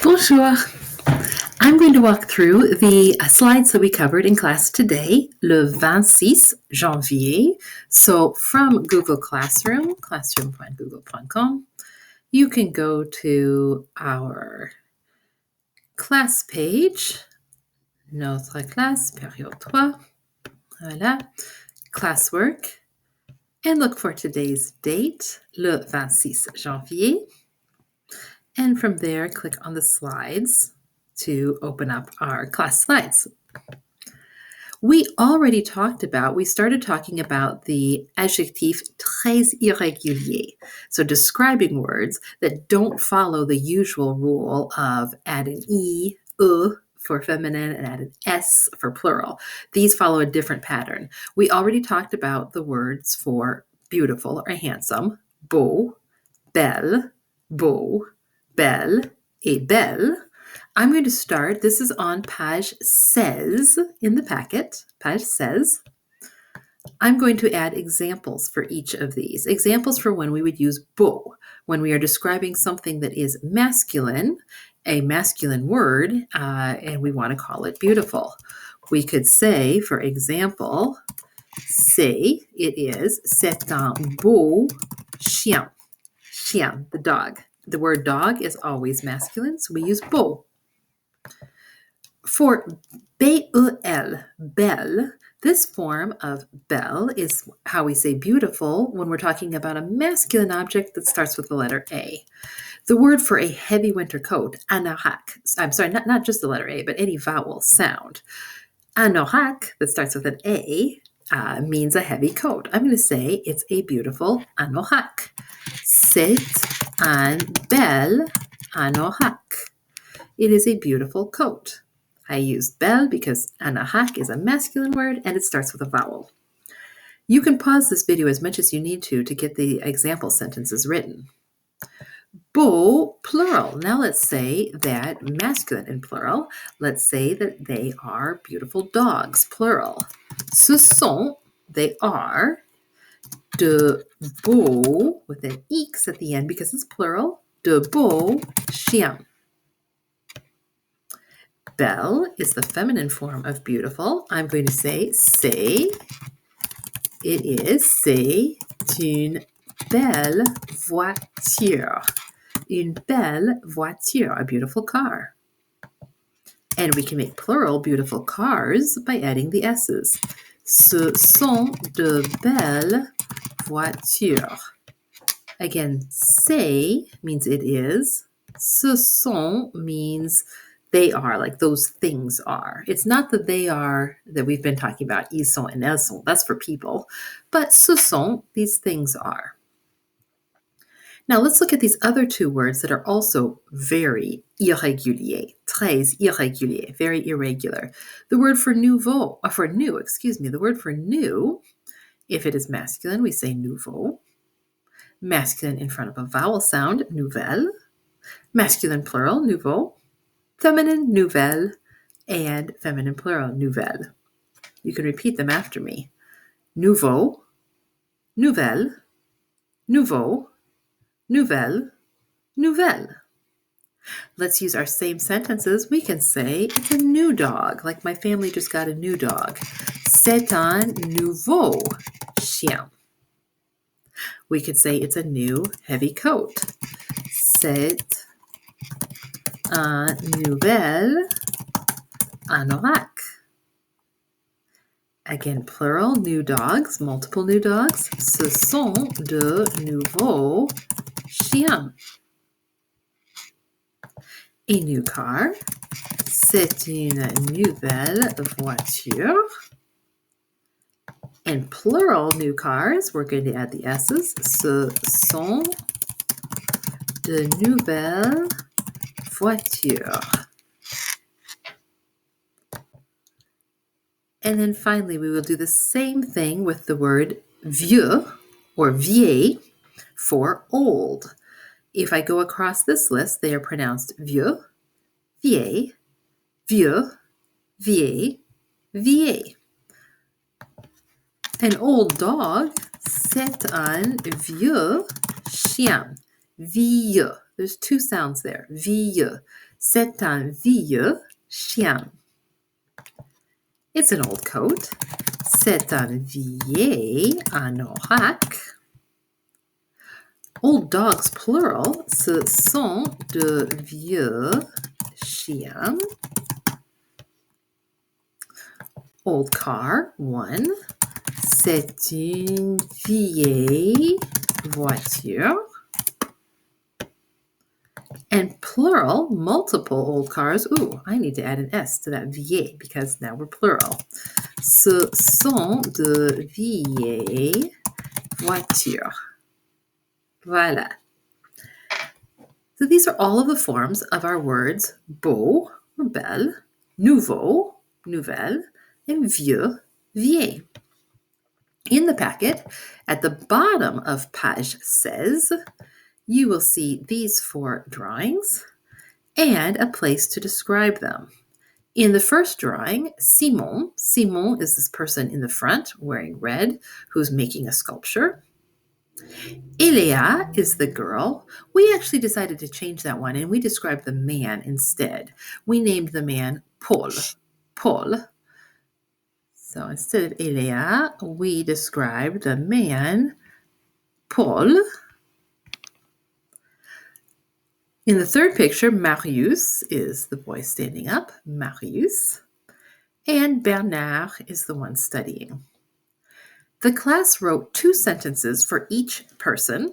Bonjour. I'm going to walk through the slides that we covered in class today, le 26 janvier. So from Google Classroom, classroom.google.com, you can go to our class page, notre classe, période 3, voilà, classwork, and look for today's date, le 26 janvier. And from there, click on the slides to open up our class slides. We started talking about the adjectif très irrégulier, so describing words that don't follow the usual rule of add an e, for feminine and add an s for plural. These follow a different pattern. We already talked about the words for beautiful or handsome, beau, belle, et belle. I'm going to start. This is on page 16 in the packet, page 16. I'm going to add examples for each of these. Examples for when we would use beau, when we are describing something that is masculine, a masculine word, and we want to call it beautiful. We could say, for example, it is, c'est un beau chien. Chien, the dog. The word dog is always masculine, so we use beau. For belle, belle, this form of belle is how we say beautiful when we're talking about a masculine object that starts with the letter A. The word for a heavy winter coat, anorak, I'm sorry, not just the letter A, but any vowel sound. Anorak, that starts with an A, means a heavy coat. I'm going to say it's a beautiful anorak. C'est un bel anorak. It is a beautiful coat. I used belle because anorak is a masculine word and it starts with a vowel. You can pause this video as much as you need to get the example sentences written. Beau, plural. Now let's say that masculine in plural. Let's say that they are beautiful dogs, plural. Ce sont, they are, de beaux, with an x at the end because it's plural, de beaux chiens. Belle is the feminine form of beautiful. I'm going to say c'est. It is, c'est une belle voiture. Une belle voiture, a beautiful car. And we can make plural beautiful cars by adding the s's. Ce sont de belles voitures. Again, c'est means it is. Ce sont means they are, like those things are. It's not that they are that we've been talking about, ils sont and elles sont. That's for people. But ce sont, these things are. Now let's look at these other two words that are also very irreguliers, très irrégulier, very irregular. The word for new, the word for new, if it is masculine, we say nouveau. Masculine in front of a vowel sound, nouvelle. Masculine plural, nouveau. Feminine, nouvelle. And feminine plural, nouvelle. You can repeat them after me. Nouveau, nouvelle, nouveau, nouvelle, nouvelle. Let's use our same sentences. We can say it's a new dog, like my family just got a new dog. C'est un nouveau chien. We could say it's a new heavy coat. C'est un nouvel anorak. Again, plural, new dogs, multiple new dogs. Ce sont de nouveaux chiens. A new car. C'est une nouvelle voiture. And plural new cars, we're going to add the s's. Ce sont de nouvelles voitures. And then finally, we will do the same thing with the word vieux or vieille for old. If I go across this list, they are pronounced vieux, vieille, vieux, vieille, vieille. An old dog, c'est un vieux chien. Vieux. There's two sounds there. Vieux. C'est un vieux chien. It's an old coat. C'est un vieil anorak. Old dogs, plural, ce sont de vieux chiens. Old car, one. C'est une vieille voiture. And plural, multiple old cars. Ooh, I need to add an S to that vieille because now we're plural. Ce sont de vieilles voitures. Voilà. So these are all of the forms of our words beau or belle, nouveau, nouvelle, and vieux, vieille. In the packet, at the bottom of page 16, you will see these 4 drawings and a place to describe them. In the first drawing, Simon is this person in the front wearing red who's making a sculpture. Eléa is the girl. We actually decided to change that one and we described the man instead. We named the man Paul. So instead of Eléa, we described the man Paul. In the third picture, Marius is the boy standing up, Marius, and Bernard is the one studying. The class wrote 2 sentences for each person.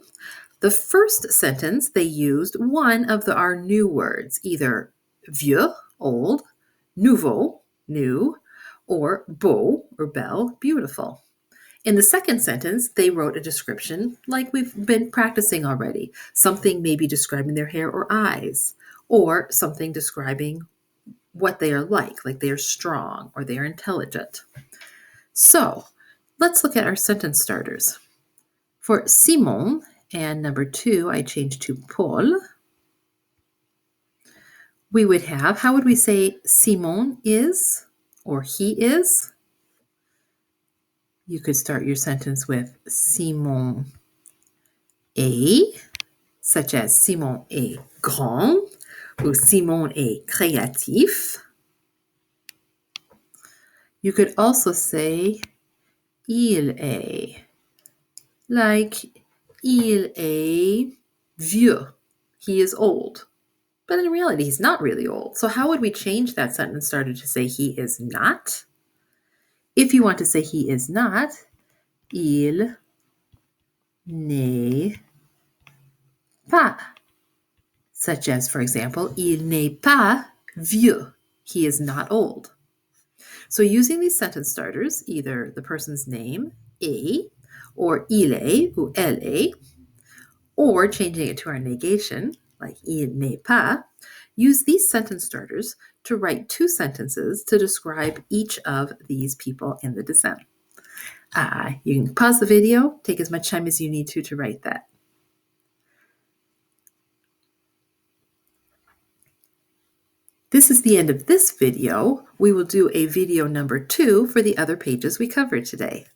The first sentence, they used one of our new words, either vieux, old, nouveau, new, or beau, or belle, beautiful. In the second sentence, they wrote a description like we've been practicing already. Something maybe describing their hair or eyes, or something describing what they are like they are strong or they are intelligent. So let's look at our sentence starters. For Simon and number 2, I changed to Paul. We would have, how would we say Simon is or he is? You could start your sentence with Simon est, such as Simon est grand or Simon est créatif. You could also say il est, like il est vieux. He is old. But in reality, he's not really old. So how would we change that sentence starter to say he is not? If you want to say he is not, il n'est pas. Such as, for example, il n'est pas vieux. He is not old. So using these sentence starters, either the person's name, est, or il est, ou elle est, or changing it to our negation, like il n'est pas, use these sentence starters to write 2 sentences to describe each of these people in the dessin. You can pause the video, take as much time as you need to write that. This is the end of this video. We will do a video number 2 for the other pages we covered today.